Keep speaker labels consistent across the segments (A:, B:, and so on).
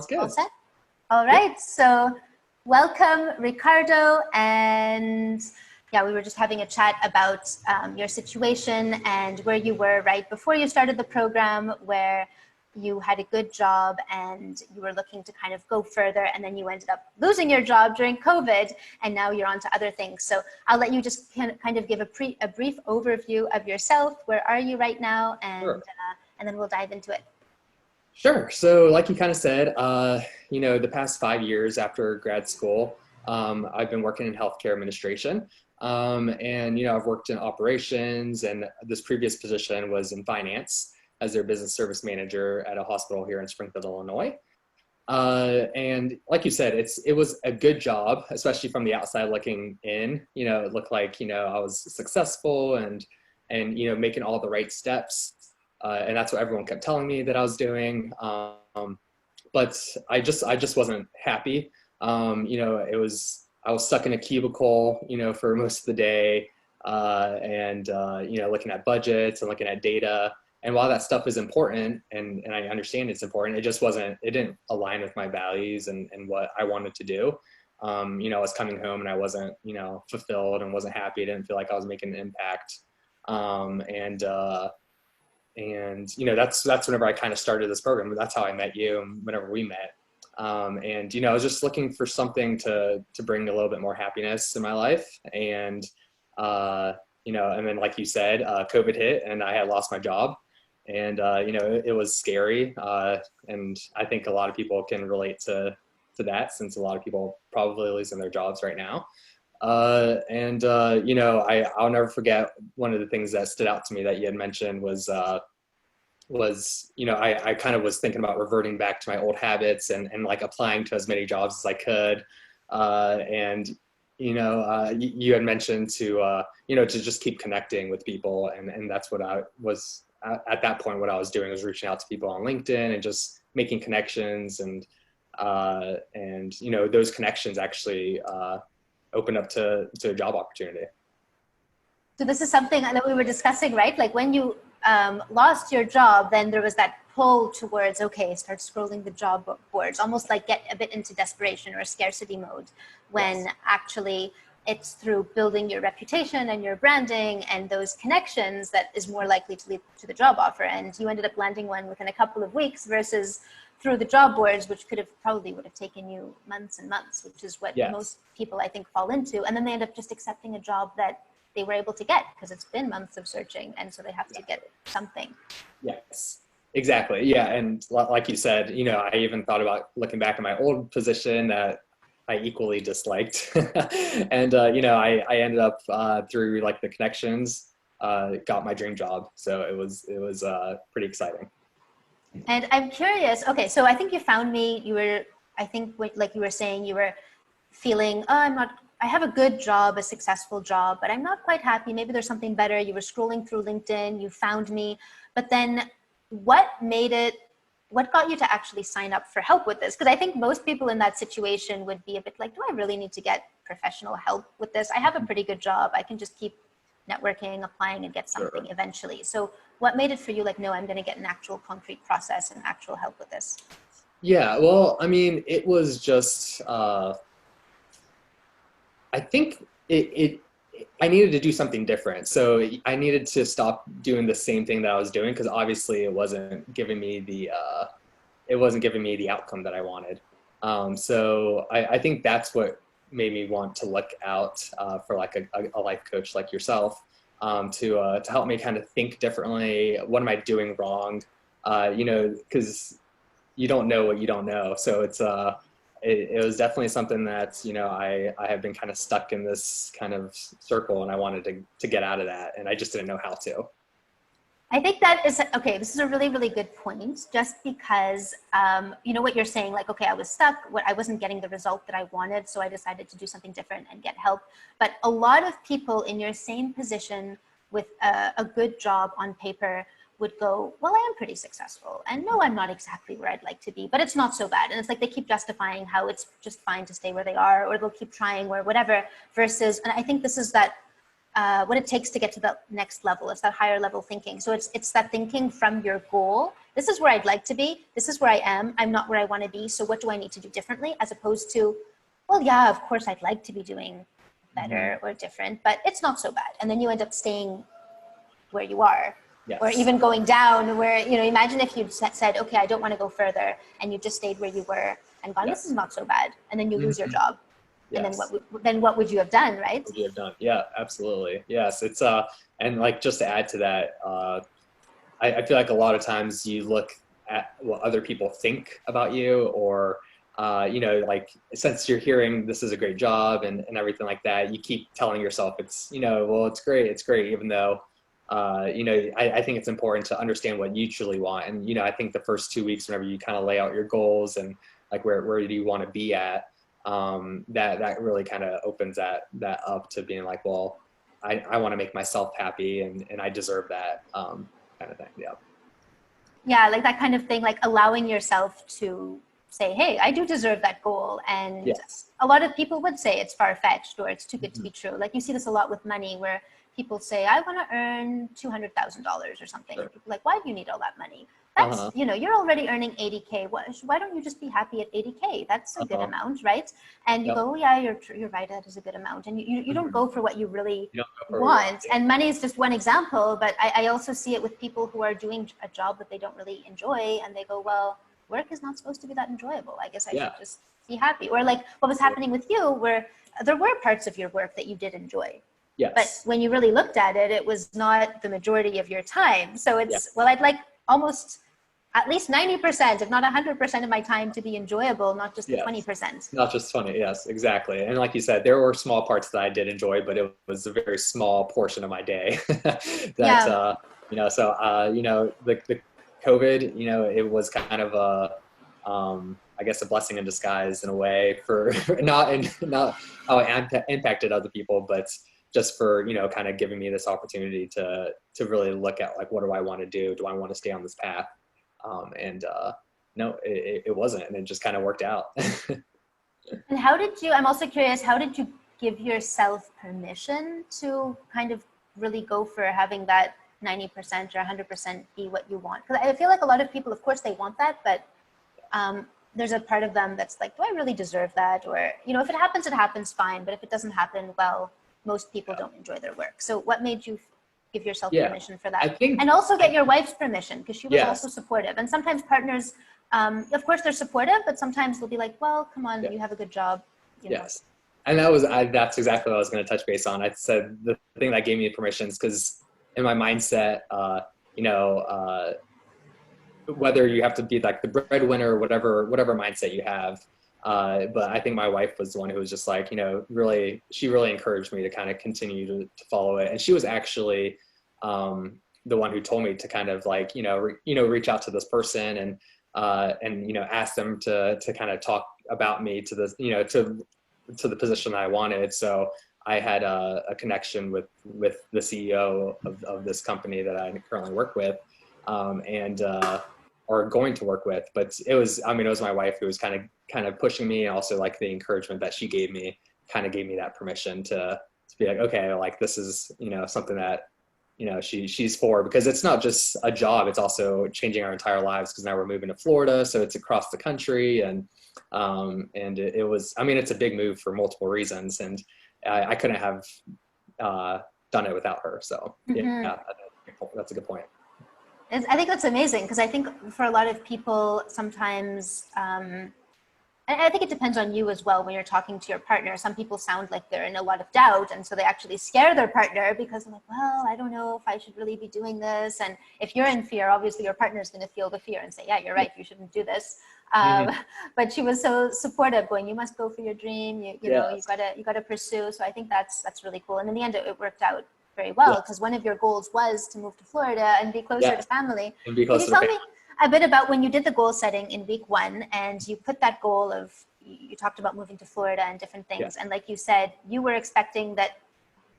A: All
B: Good.
A: set? All right. So welcome, Ricardo. And yeah, we were just having a chat about your situation and where you were right before you started the program, where you had a good job and you were looking to kind of go further, and then you ended up losing your job during COVID, and now you're on to other things. So I'll let you just kind of give a brief overview of yourself. Where are you right now?
B: Sure.
A: And then we'll dive into it.
B: Sure. So like you kind of said, the past 5 years after grad school, I've been working in healthcare administration. I've worked in operations, and this previous position was in finance as their business service manager at a hospital here in Springfield, Illinois. And like you said, it was a good job, especially from the outside looking in. It looked like, I was successful and making all the right steps. And that's what everyone kept telling me that I was doing. But I just wasn't happy. I was stuck in a cubicle, for most of the day, looking at budgets and looking at data. And while that stuff is important, and I understand it's important, it didn't align with my values and what I wanted to do. I was coming home and I wasn't, fulfilled and wasn't happy. I didn't feel like I was making an impact. That's whenever I kind of started this program. That's how I met you, and whenever we met. I was just looking for something to bring a little bit more happiness in my life. And then like you said, COVID hit and I had lost my job. And, it was scary. And I think a lot of people can relate to that, since a lot of people probably losing their jobs right now. I'll never forget one of the things that stood out to me that you had mentioned was I kind of was thinking about reverting back to my old habits and like applying to as many jobs as I could. You had mentioned to just keep connecting with people. And that's what I was at that point. What I was doing was reaching out to people on LinkedIn and just making connections, and those connections actually opened up to a job opportunity.
A: So this is something that we were discussing, right? Like when you lost your job, then there was that pull towards, okay, start scrolling the job boards, almost like get a bit into desperation or scarcity mode, when
B: Yes.
A: actually it's through building your reputation and your branding and those connections that is more likely to lead to the job offer. And you ended up landing one within a couple of weeks versus through the job boards, which probably would have taken you months and months, which is what
B: Yes.
A: most people I think fall into. And then they end up just accepting a job that they were able to get because it's been months of searching, and so they have to get something.
B: Yes, exactly. Yeah. And like you said, I even thought about looking back at my old position that I equally disliked. And, I ended up through like the connections, got my dream job. So it was pretty exciting.
A: And I'm curious, okay, so I think you found me, like you were saying, you were feeling, oh, I have a good job, a successful job, but I'm not quite happy. Maybe there's something better. You were scrolling through LinkedIn, you found me, but then what got you to actually sign up for help with this? Because I think most people in that situation would be a bit like, do I really need to get professional help with this? I have a pretty good job. I can just keep networking, applying, and get something eventually. So what made it for you like, no, I'm going to get an actual concrete process and actual help with this?
B: Yeah, well, I mean, it was just, I think I needed to do something different. So I needed to stop doing the same thing that I was doing, because obviously it wasn't giving me the outcome that I wanted. So I think that's what made me want to look out for like a life coach like yourself, to help me kind of think differently. What am I doing wrong? Because you don't know what you don't know. So it was definitely something that, I have been kind of stuck in this kind of circle, and I wanted to get out of that, and I just didn't know how to.
A: I think that is, okay, this is a really, really good point, just because, what you're saying, like, okay, I was stuck, I wasn't getting the result that I wanted, so I decided to do something different and get help. But a lot of people in your same position with a good job on paper would go, well, I am pretty successful, and no, I'm not exactly where I'd like to be, but it's not so bad. And it's like they keep justifying how it's just fine to stay where they are, or they'll keep trying or whatever, versus, and I think this is that what it takes to get to the next level. It's that higher level thinking. So it's that thinking from your goal. This is where I'd like to be. This is where I am. I'm not where I want to be. So what do I need to do differently? As opposed to, well, yeah, of course I'd like to be doing better or different, but it's not so bad. And then you end up staying where you are.
B: Yes.
A: Or even going down where, imagine if you'd said, okay, I don't want to go further, and you just stayed where you were and gone, this is not so bad. And then you lose your job.
B: Yes.
A: And then what would you have done, right?
B: What would you have done? Yeah, absolutely. Yes. It's, and like, just to add to that, I feel like a lot of times you look at what other people think about you, or, like, since you're hearing this is a great job and everything like that, you keep telling yourself it's, well, it's great, even though, I think it's important to understand what you truly want. And, I think the first 2 weeks, whenever you kind of lay out your goals and like, where do you want to be at, that really kind of opens that up to being like, well, I want to make myself happy and I deserve that, kind of thing. Yeah.
A: Yeah. Like that kind of thing, like allowing yourself to say, hey, I do deserve that goal. And
B: yes.
A: A lot of people would say it's far-fetched or it's too good to be true. Like you see this a lot with money where people say, I want to earn $200,000 or something.
B: Sure.
A: People are like, why do you need all that money? That's, you're already earning 80K. Why don't you just be happy at 80K? That's a good amount, right? And you go, oh, yeah, you're right. That is a good amount. And you don't go for what you really want. And money is just one example. But I also see it with people who are doing a job that they don't really enjoy. And they go, well, work is not supposed to be that enjoyable. I guess I should just be happy. Or like what was happening with you, where there were parts of your work that you did enjoy.
B: Yes.
A: But when you really looked at it, it was not the majority of your time. So it's, well, I'd like almost at least 90%, if not 100% of my time to be enjoyable, not just the 20%.
B: Not just 20, yes, exactly. And like you said, there were small parts that I did enjoy, but it was a very small portion of my day that, the COVID, it was kind of I guess a blessing in disguise in a way for not how it impacted other people, but just for, kind of giving me this opportunity to really look at like, what do I want to do? Do I want to stay on this path? No, it wasn't, and it just kind of worked out.
A: And I'm also curious, how did you give yourself permission to kind of really go for having that 90% or 100% be what you want? Because I feel like a lot of people, of course, they want that, but there's a part of them that's like, do I really deserve that? Or, if it happens, fine. But if it doesn't happen, well, most people don't enjoy their work. So what made you give yourself permission for that? And also get your wife's permission, because she was also supportive. And sometimes partners, of course, they're supportive, but sometimes they'll be like, well, come on, you have a good job.
B: Yes. And that's exactly what I was going to touch base on. I said the thing that gave me permission is because in my mindset, whether you have to be like the breadwinner or whatever mindset you have. But I think my wife was the one who was just like, she really encouraged me to kind of continue to follow it. And she was actually the one who told me to kind of like, reach out to this person and ask them to kind of talk about me to this, to the position that I wanted. So I had a connection with the CEO of this company that I currently work with, or going to work with. But it was my wife who was kind of pushing me, and also like the encouragement that she gave me kind of gave me that permission to be like, okay, like this is, something that, she's for, because it's not just a job, it's also changing our entire lives, because now we're moving to Florida. So it's across the country. And it was, it's a big move for multiple reasons. And I couldn't have done it without her. So that's a good point.
A: I think that's amazing, because I think for a lot of people sometimes, and I think it depends on you as well when you're talking to your partner. Some people sound like they're in a lot of doubt, and so they actually scare their partner because they're like, well, I don't know if I should really be doing this. And if you're in fear, obviously your partner is going to feel the fear and say, yeah, you're right, you shouldn't do this. But she was so supportive, going, you must go for your dream. You know, you gotta pursue. So I think that's really cool. And in the end, it worked out very well, because one of your goals was to move to Florida and be closer to family.
B: And be
A: Can
B: closer
A: you tell me a bit about when you did the goal setting in week 1 and you put that goal of, you talked about moving to Florida and different things. And like you said, you were expecting that,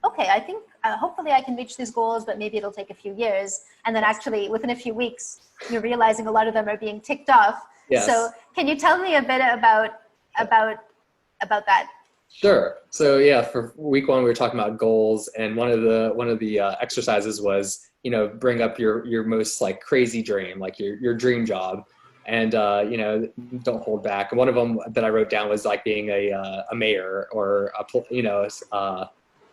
A: okay, I think hopefully I can reach these goals, but maybe it'll take a few years. And then actually within a few weeks, you're realizing a lot of them are being ticked off. So can you tell me a bit about that?
B: Sure. So yeah, for week one, we were talking about goals, and one of the exercises was, bring up your most like crazy dream, like your dream job, and don't hold back. And one of them that I wrote down was like being a mayor or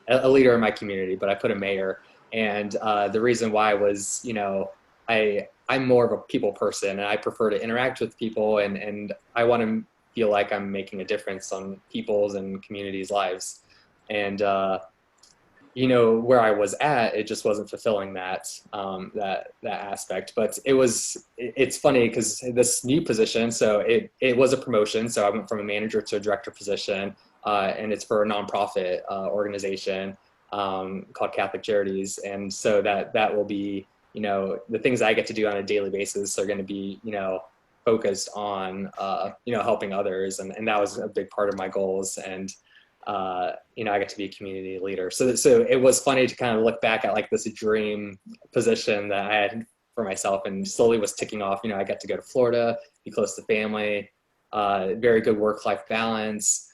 B: a leader in my community, but I put a mayor, and the reason why was, I'm more of a people person, and I prefer to interact with people, and I want to feel like I'm making a difference on people's and communities' lives. And where I was at, it just wasn't fulfilling that aspect. But it's funny because this new position, so it was a promotion. So I went from a manager to a director position, and it's for a nonprofit organization called Catholic Charities. And so that will be, the things I get to do on a daily basis are going to be, focused on helping others, and that was a big part of my goals. And I get to be a community leader. So it was funny to kind of look back at like this dream position that I had for myself, and slowly was ticking off. I got to go to Florida, be close to family, very good work-life balance,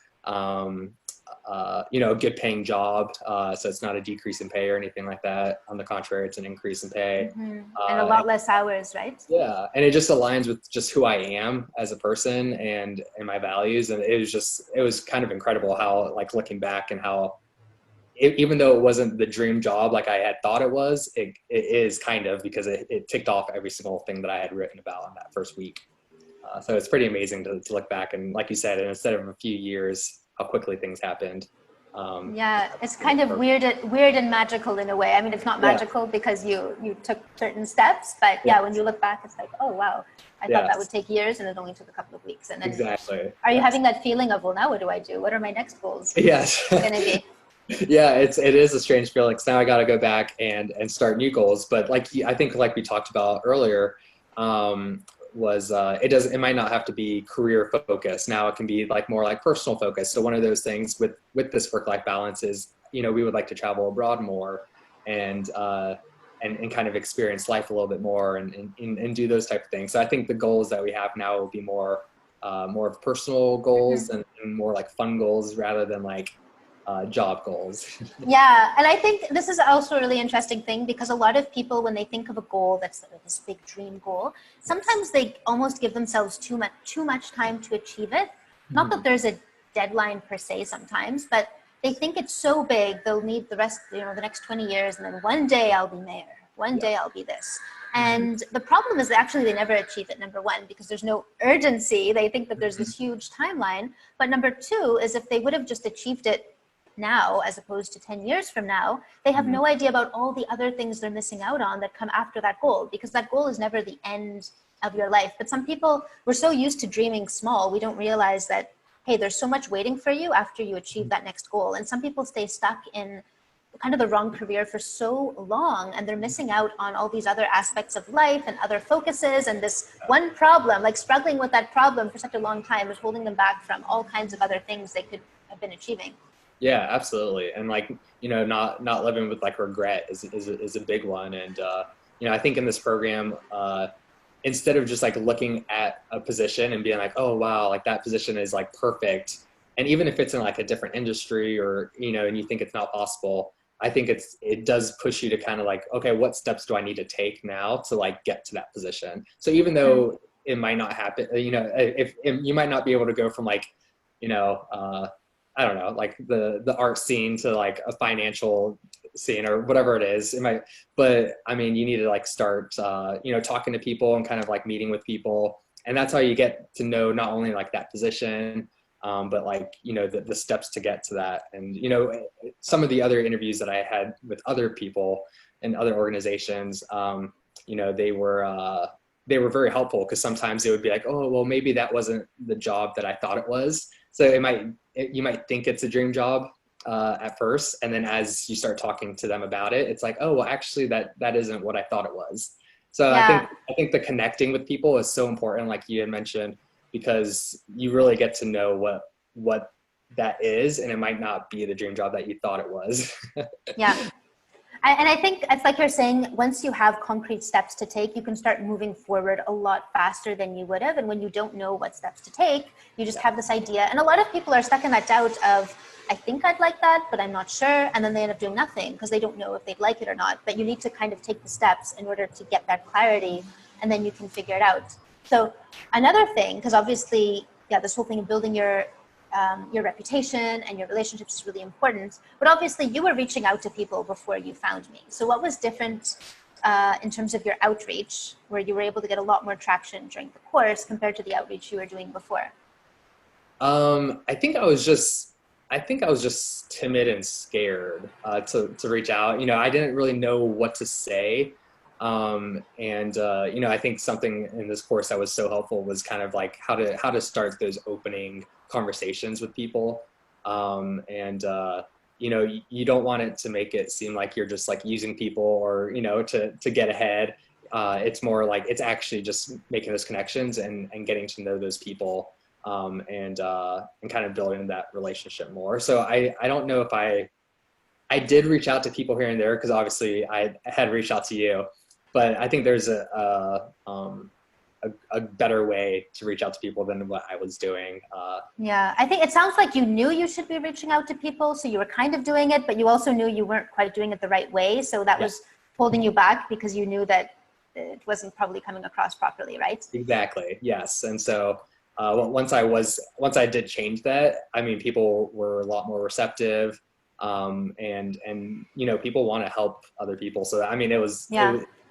B: good paying job. So it's not a decrease in pay or anything like that. On the contrary, it's an increase in pay.
A: Mm-hmm. And a lot less hours, right?
B: Yeah. And it just aligns with just who I am as a person and my values. And it was kind of incredible how, like, looking back, and how even though it wasn't the dream job like I had thought it was, it is kind of, because it ticked off every single thing that I had written about in that first week. So it's pretty amazing to look back, and like you said, and instead of a few years, how quickly things happened.
A: Yeah, it's kind of weird and magical in a way. I mean, it's not magical because you took certain steps, but yeah, when you look back, it's like, oh wow, I thought that would take years, and it only took a couple of weeks. And then
B: exactly.
A: Are you having that feeling of, well, now what do I do? What are my next goals?
B: Yes.
A: Going to be?
B: Yeah, it is a strange feeling. 'Cause now I got to go back and start new goals. But I think like we talked about earlier, it might not have to be career focused. Now it can be like more like personal focus. So one of those things with this work-life balance is, we would like to travel abroad more, and kind of experience life a little bit more, and do those type of things. So I think the goals that we have now will be more of personal goals, and more like fun goals rather than like job goals.
A: Yeah, and I think this is also a really interesting thing, because a lot of people, when they think of a goal that's sort of this big dream goal, sometimes they almost give themselves too much time to achieve it. Not that there's a deadline per se sometimes, but they think it's so big, they'll need the rest, the next 20 years, and then one day I'll be mayor, one day I'll be this. And the problem is that actually they never achieve it, number one, because there's no urgency. They think that there's this huge timeline. But number two is, if they would have just achieved it now as opposed to 10 years from now, they have no idea about all the other things they're missing out on that come after that goal, because that goal is never the end of your life. But some people, we're so used to dreaming small, we don't realize that, hey, there's so much waiting for you after you achieve that next goal. And some people stay stuck in kind of the wrong career for so long, and they're missing out on all these other aspects of life and other focuses, and this one problem, like struggling with that problem for such a long time, is holding them back from all kinds of other things they could have been achieving.
B: Yeah, absolutely. And like, not living with like regret is a big one. And, I think in this program, instead of just like looking at a position and being like, oh, wow, like that position is like perfect. And even if it's in like a different industry, or, and you think it's not possible, I think it does push you to kind of like, okay, what steps do I need to take now to like get to that position? So even though it might not happen, if you might not be able to go from like, I don't know, like the art scene to like a financial scene or whatever it is. But I mean, you need to like start, talking to people and kind of like meeting with people. And that's how you get to know not only like that position, but like, the steps to get to that. And, some of the other interviews that I had with other people and other organizations, they were very helpful, because sometimes they would be like, oh, well, maybe that wasn't the job that I thought it was. So you might think it's a dream job at first, and then as you start talking to them about it, it's like, oh, well, actually that isn't what I thought it was. So I think the connecting with people is so important, like you had mentioned, because you really get to know what that is, and it might not be the dream job that you thought it was.
A: Yeah. And I think it's like you're saying, once you have concrete steps to take, you can start moving forward a lot faster than you would have. And when you don't know what steps to take, you just have this idea. And a lot of people are stuck in that doubt of, I think I'd like that, but I'm not sure. And then they end up doing nothing because they don't know if they'd like it or not. But you need to kind of take the steps in order to get that clarity, and then you can figure it out. So another thing, because obviously, yeah, this whole thing of building your reputation and your relationships is really important. But obviously you were reaching out to people before you found me. So what was different in terms of your outreach, where you were able to get a lot more traction during the course compared to the outreach you were doing before?
B: I think I was just timid and scared to reach out. I didn't really know what to say. I think something in this course that was so helpful was kind of like how to start those opening conversations with people. You don't want it to make it seem like you're just like using people or, to get ahead. It's more like it's actually just making those connections and getting to know those people, and kind of building that relationship more. So I don't know if I did reach out to people here and there, because obviously I had reached out to you, but I think there's a better way to reach out to people than what I was doing.
A: Yeah, I think it sounds like you knew you should be reaching out to people, so you were kind of doing it, but you also knew you weren't quite doing it the right way. So that was holding you back because you knew that it wasn't probably coming across properly, right?
B: Exactly. Yes. And so once I did change that, I mean, people were a lot more receptive, and people want to help other people. So I mean, it was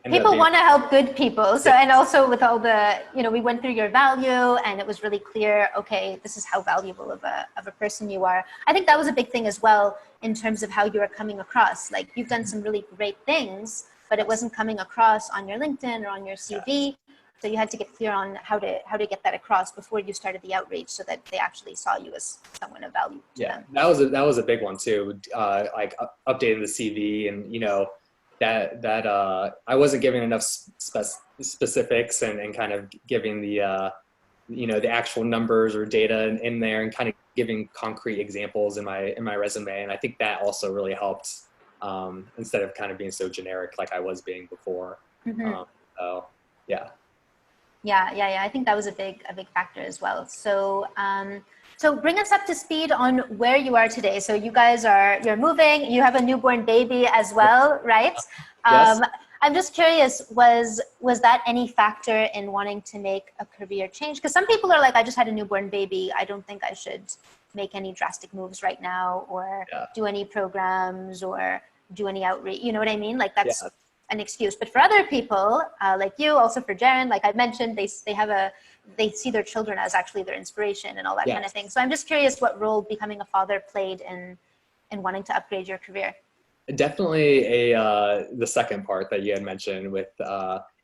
A: people want to help good people. So, and also with all the, we went through your value, and it was really clear, okay, this is how valuable of a person you are. I think that was a big thing as well in terms of how you are coming across. Like, you've done some really great things, but it wasn't coming across on your LinkedIn or on your CV. So you had to get clear on how to get that across before you started the outreach, so that they actually saw you as someone of value to them.
B: That was a big one too. Like updating the CV, and that I wasn't giving enough specifics, and kind of giving the the actual numbers or data in there, and kind of giving concrete examples in my resume. And I think that also really helped, instead of kind of being so generic like I was being before. So yeah.
A: Yeah. I think that was a big factor as well. So, so bring us up to speed on where you are today. So you guys you're moving, you have a newborn baby as well, right?
B: Yes.
A: I'm just curious, was that any factor in wanting to make a career change? Because some people are like, I just had a newborn baby, I don't think I should make any drastic moves right now, or do any programs, or do any outreach. You know what I mean? Like, that's an excuse. But for other people, like you, also for Jaren, like I mentioned, they see their children as actually their inspiration and all that kind of thing. So I'm just curious what role becoming a father played in wanting to upgrade your career.
B: Definitely the second part that you had mentioned with,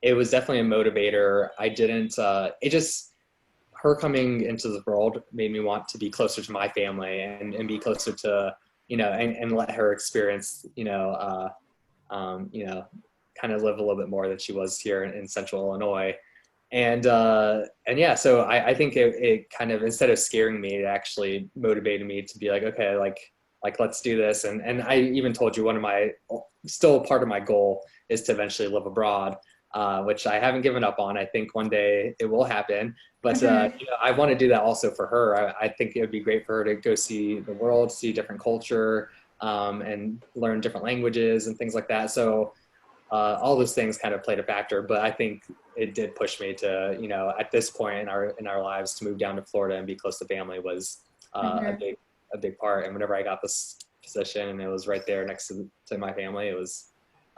B: it was definitely a motivator. I didn't, her coming into the world made me want to be closer to my family, and be closer to, and let her experience, kind of live a little bit more than she was here in Central Illinois. And yeah, so I think it kind of, instead of scaring me, it actually motivated me to be like, okay, like let's do this. And I even told you, still part of my goal is to eventually live abroad, which I haven't given up on. I think one day it will happen, but I want to do that also for her. I think it would be great for her to go see the world, see different culture, and learn different languages and things like that. So all those things kind of played a factor, but I think it did push me to, at this point in our lives, to move down to Florida and be close to family was a big part. And whenever I got this position and it was right there next to my family, it was,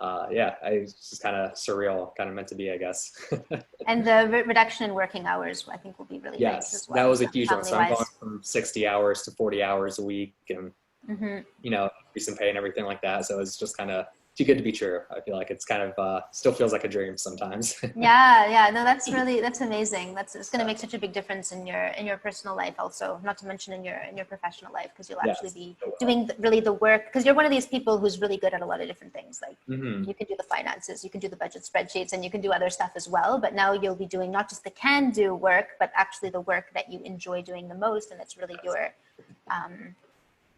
B: it's just kind of surreal, kind of meant to be, I guess.
A: And the reduction in working hours, I think, will be really nice as well.
B: That was a huge one. So I'm going from 60 hours to 40 hours a week, and, increase in pay and everything like that. So it's just kind of too good to be true. I feel like it's kind of still feels like a dream sometimes.
A: Yeah. No, that's amazing. It's going to make such a big difference in your personal life, also, not to mention in your professional life, because you'll actually be doing really the work, because you're one of these people who's really good at a lot of different things. Like you can do the finances, you can do the budget spreadsheets, and you can do other stuff as well. But now you'll be doing not just the can-do work, but actually the work that you enjoy doing the most, and it's really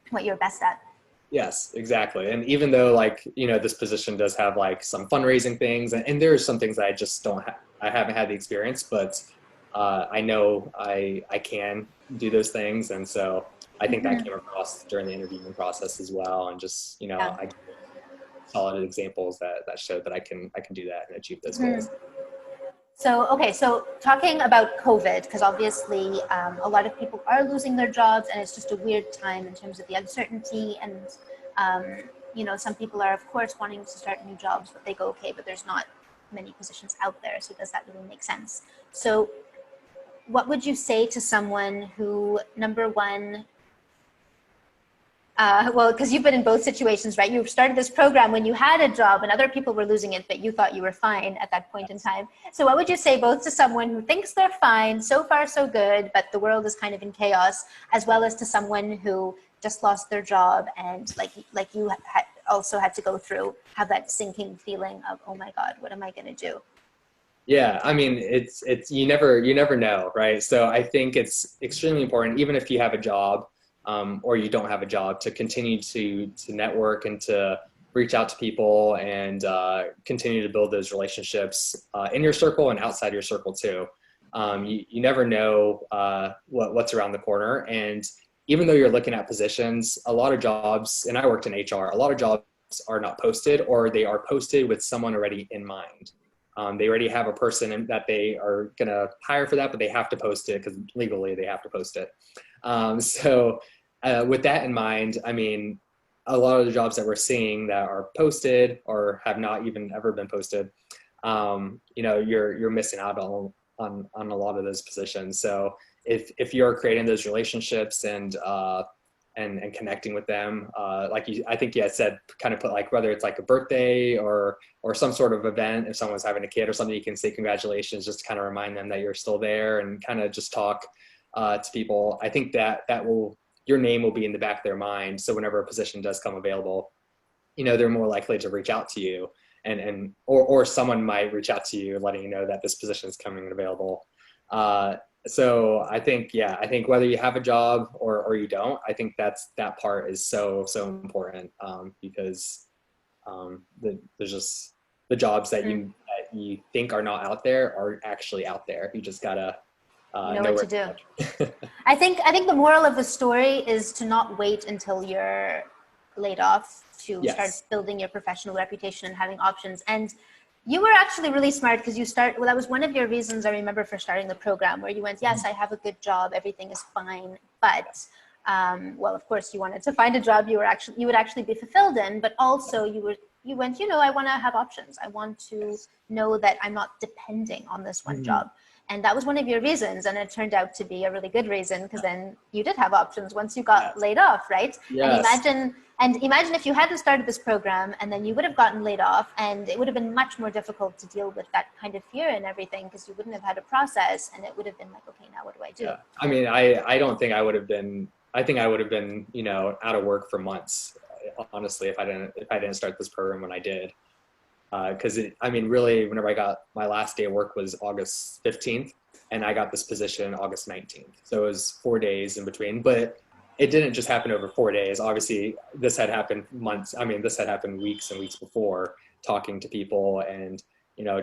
A: what you're best at.
B: Yes, exactly. And even though like, this position does have like some fundraising things and there's some things that I just don't have, I haven't had the experience, but I know I can do those things. And so I think that
A: Mhm.
B: came across during the interviewing process as well. And just,
A: Yeah.
B: I give solid examples that show that I can do that and achieve those
A: Mhm.
B: goals.
A: So, okay, so talking about COVID, because obviously a lot of people are losing their jobs and it's just a weird time in terms of the uncertainty. And, some people are, of course, wanting to start new jobs, but they go, okay, but there's not many positions out there. So does that really make sense? So what would you say to someone who, number one, well, because you've been in both situations, right? You started this program when you had a job and other people were losing it, but you thought you were fine at that point in time. So what would you say both to someone who thinks they're fine, so far so good, but the world is kind of in chaos, as well as to someone who just lost their job and like you also had to go through, have that sinking feeling of, oh my God, what am I going to do?
B: Yeah, I mean, it's you never know, right? So I think it's extremely important, even if you have a job, or you don't have a job, to continue to network and to reach out to people and continue to build those relationships in your circle and outside your circle too. You never know what's around the corner, and even though you're looking at positions, a lot of jobs, and I worked in HR, a lot of jobs are not posted, or they are posted with someone already in mind. They already have a person that they are going to hire for that, but they have to post it because legally they have to post it. So with that in mind, I mean, a lot of the jobs that we're seeing that are posted or have not even ever been posted, you're missing out on a lot of those positions. So if you're creating those relationships and connecting with them, I think you had said, kind of put like, whether it's like a birthday or some sort of event, if someone's having a kid or something, you can say congratulations, just to kind of remind them that you're still there and kind of just talk to people. I think that your name will be in the back of their mind. So whenever a position does come available, they're more likely to reach out to you, or someone might reach out to you letting you know that this position is coming available. So I think whether you have a job or you don't, I think that part is so important, because there's just the jobs that
A: Mm.
B: you think are not out there are actually out there. You just gotta
A: You know
B: know
A: what
B: where
A: to do.
B: to look.
A: I think the moral of the story is to not wait until you're laid off to start
B: Yes.
A: building your professional reputation and having options. And you were actually really smart because well, that was one of your reasons I remember for starting the program, where you went, yes, I have a good job, everything is fine, but well, of course you wanted to find a job you would actually be fulfilled in, but also you went, I want to have options. I want to know that I'm not depending on this one
B: Mhm.
A: job. And that was one of your reasons. And it turned out to be a really good reason, because then you did have options once you got
B: Yes.
A: laid off, right? And
B: Yes.
A: imagine if you hadn't started this program and then you would have gotten laid off, and it would have been much more difficult to deal with that kind of fear and everything, because you wouldn't have had a process, and it would have been like, okay, now what do I do?
B: Yeah. I mean, I don't think I would have been. I think I would have been, out of work for months, honestly, if I didn't start this program when I did. Because I mean, really, whenever I got my last day of work was August 15th, and I got this position August 19th. So it was 4 days in between, but it didn't just happen over 4 days. Obviously, this had happened months. I mean, this had happened weeks and weeks before, talking to people and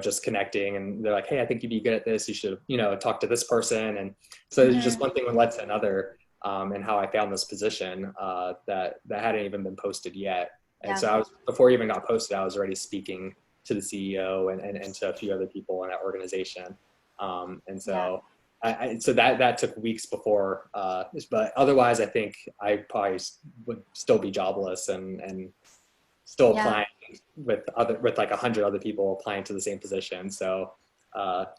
B: just connecting. And they're like, "Hey, I think you'd be good at this. You should, talk to this person." And so it's just
A: Mm-hmm.
B: one thing would led to another. And how I found this position that hadn't even been posted yet. And
A: Yeah.
B: so before it even got posted, I was already speaking to the CEO and to a few other people in that organization. And
A: Yeah.
B: so so that took weeks before, but otherwise I think I probably would still be jobless and still
A: Yeah.
B: applying with like 100 other people applying to the same position. So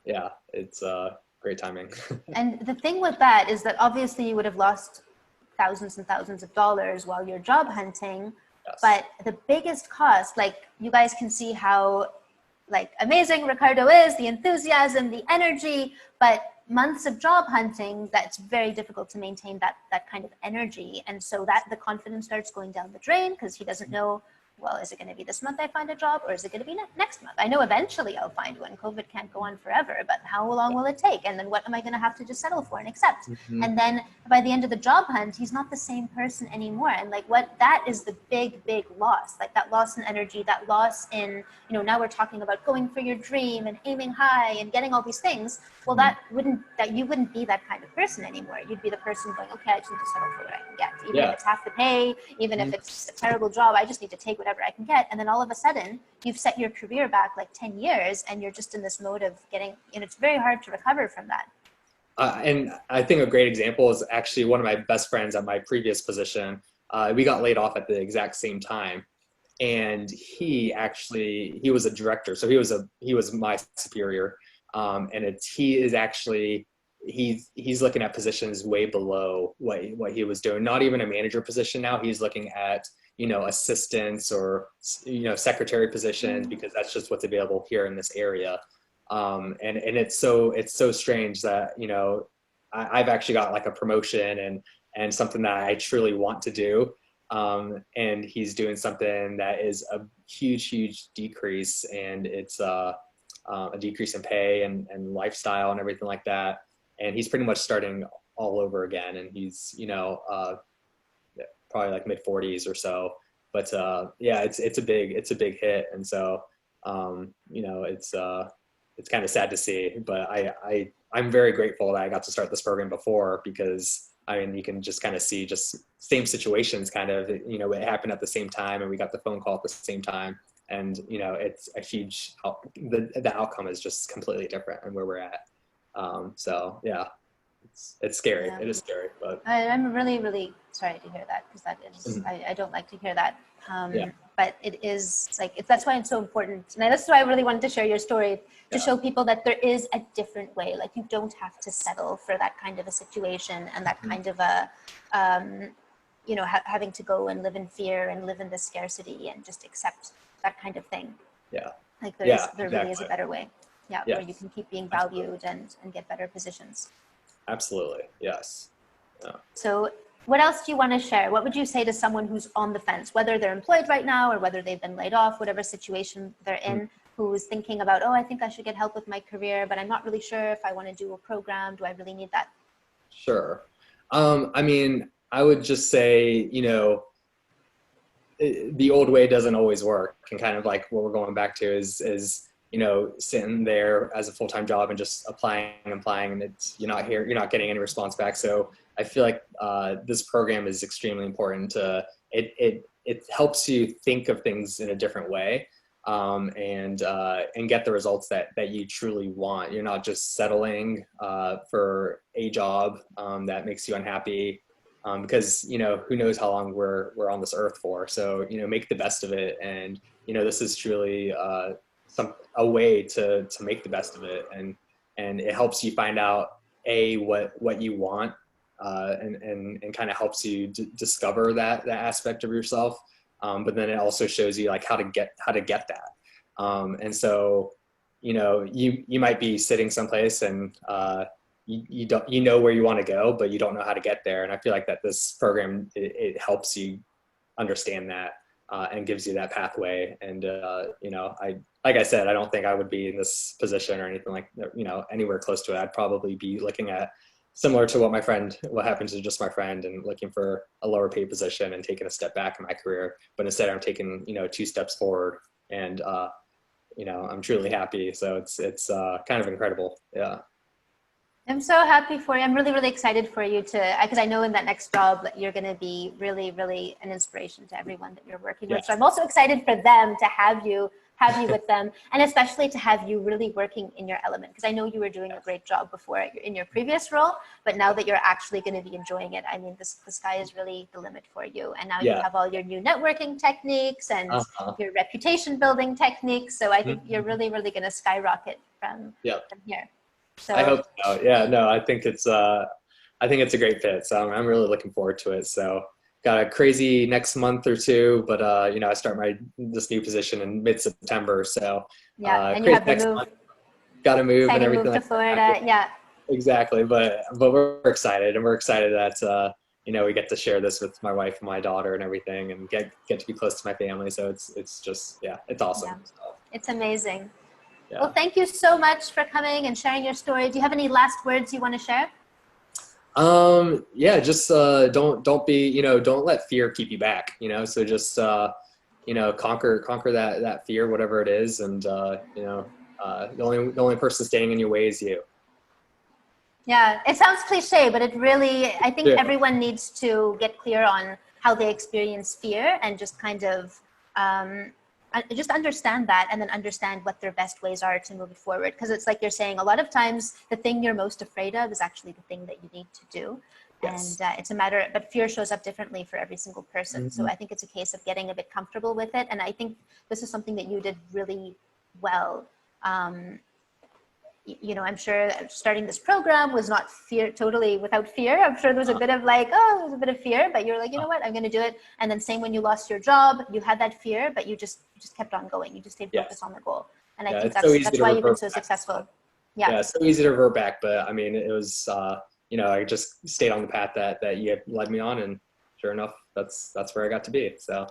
B: yeah, it's great timing.
A: And the thing with that is that obviously you would have lost thousands and thousands of dollars while you're job hunting.
B: Yes.
A: But the biggest cost, like, you guys can see how like amazing Ricardo is, the enthusiasm, the energy, but months of job hunting, that's very difficult to maintain that kind of energy. And so that the confidence starts going down the drain, because he doesn't know well, is it going to be this month I find a job, or is it going to be next month? I know eventually I'll find one. COVID can't go on forever, but how long will it take? And then what am I going to have to just settle for and accept?
B: Mhm.
A: And then by the end of the job hunt, he's not the same person anymore. And like that is the big loss, like that loss in energy, that loss in, now we're talking about going for your dream and aiming high and getting all these things. Well, you wouldn't be that kind of person anymore. You'd be the person going, okay, I just need to settle for what I can get. Even if it's half the pay, even if it's a terrible job, I just need to take whatever I can get. And then all of a sudden, you've set your career back like 10 years and you're just in this mode of getting, and it's very hard to recover from that.
B: And I think a great example is actually one of my best friends at my previous position. We got laid off at the exact same time. And he was a director. So he was my superior. He's looking at positions way below what he was doing. Not even a manager position now. He's looking at, assistants or, secretary positions, because that's just what's available here in this area. And it's so strange that, I've actually got like a promotion and something that I truly want to do. And he's doing something that is a huge decrease, and it's a decrease in pay and lifestyle and everything like that. And he's pretty much starting all over again. And he's, probably like mid 40s or so, but it's a big hit. And so, it's kind of sad to see, but I'm very grateful that I got to start this program before, because you can just kind of see just same situations kind of, it happened at the same time, and we got the phone call at the same time. And, it's a huge, the outcome is just completely different and where we're at. So yeah, it's scary. Yeah. It is scary, but
A: I'm really sorry to hear that, because that is, I don't like to hear that. But it is like, that's why it's so important. And that's why I really wanted to share your story, to show people that there is a different way. Like, you don't have to settle for that kind of a situation and that kind of a, having to go and live in fear and live in the scarcity and just accept that kind of thing.
B: Yeah.
A: Like there really is a better way. Yeah. Where you can keep being valued and get better positions.
B: Absolutely. Yes. Yeah.
A: So what else do you want to share? What would you say to someone who's on the fence, whether they're employed right now or whether they've been laid off, whatever situation they're in, who's thinking about, I think I should get help with my career, but I'm not really sure if I want to do a program. Do I really need that?
B: Sure. I would just say, the old way doesn't always work. And kind of like what we're going back to is sitting there as a full-time job and just applying, and you're not getting any response back. So I feel like this program is extremely important. It helps you think of things in a different way, and get the results that you truly want. You're not just settling for a job that makes you unhappy, because who knows how long we're on this earth for. So make the best of it, and this is truly a way to make the best of it, and it helps you find out what you want, and kind of helps you discover that aspect of yourself, but then it also shows you like how to get that, and so you might be sitting someplace and you know where you want to go, but you don't know how to get there. And I feel like that this program it helps you understand that, and gives you that pathway. And like I said, I don't think I would be in this position or anything like anywhere close to it. I'd probably be looking at similar to what happened to just my friend, and looking for a lower paid position and taking a step back in my career. But instead I'm taking 2 steps forward, and I'm truly happy. So it's kind of incredible. Yeah.
A: I'm so happy for you. I'm really excited for you because I know in that next job that you're going to be really an inspiration to everyone that you're working with. So I'm also excited for them to have you with them, and especially to have you really working in your element, because I know you were doing a great job before in your previous role, but now that you're actually going to be enjoying it, I mean, the sky is really the limit for you. And now you have all your new networking techniques and your reputation building techniques. So I think you're really going to skyrocket from here. So
B: I hope so. Yeah, no, I think it's a great fit. So I'm really looking forward to it. So got a crazy next month or two, but I start this new position in mid-September. So
A: and you have to move.
B: Got to move and everything.
A: Move to Florida. Yeah.
B: Exactly, but we're excited, and we're excited that you know, we get to share this with my wife and my daughter and everything, and get to be close to my family. So it's just, yeah, it's awesome.
A: Yeah.
B: So,
A: It's amazing.
B: yeah.
A: Well, thank you so much for coming and sharing your story. Do you have any last words you want to share?
B: Yeah, just don't be, you know, don't let fear keep you back, you know. So just you know, conquer that fear, whatever it is, and you know, the only person standing in your way is you.
A: Yeah, it sounds cliche, but it really, I think
B: Yeah.
A: everyone needs to get clear on how they experience fear and just kind of just understand that, and then understand what their best ways are to move forward. Because it's like you're saying, a lot of times the thing you're most afraid of is actually the thing that you need to do.
B: Yes.
A: And it's a matter, but fear shows up differently for every single person. So
B: Mhm.
A: I think it's a case of getting a bit comfortable with it. And I think this is something that you did really well. You know, I'm sure starting this program was not totally without fear. I'm sure there was a bit of like, oh, there's a bit of fear, but you're like, you know what, I'm going to do it. And then same when you lost your job, you had that fear, but you just kept on going. You just stayed
B: Yes.
A: focused on the goal. And I
B: Yeah,
A: think
B: it's so easy
A: that's
B: to
A: why you've been
B: revert
A: so
B: back.
A: successful.
B: Yeah,
A: Yeah.
B: it's so easy to revert back, but I mean, it was you know, I just stayed on the path that you had led me on, and sure enough, that's where I got to be. So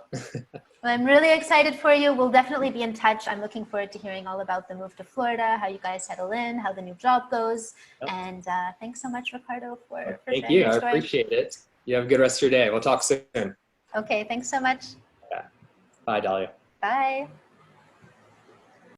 A: Well, I'm really excited for you. We'll definitely be in touch. I'm looking forward to hearing all about the move to Florida, how you guys settle in, how the new job goes.
B: yep.
A: And thanks so much, Ricardo, for
B: Thank
A: sharing
B: you.
A: your
B: I
A: story.
B: appreciate it. You have a good rest of your day. We'll talk soon.
A: Okay, thanks so much.
B: Yeah. Bye, Dahlia.
A: Bye.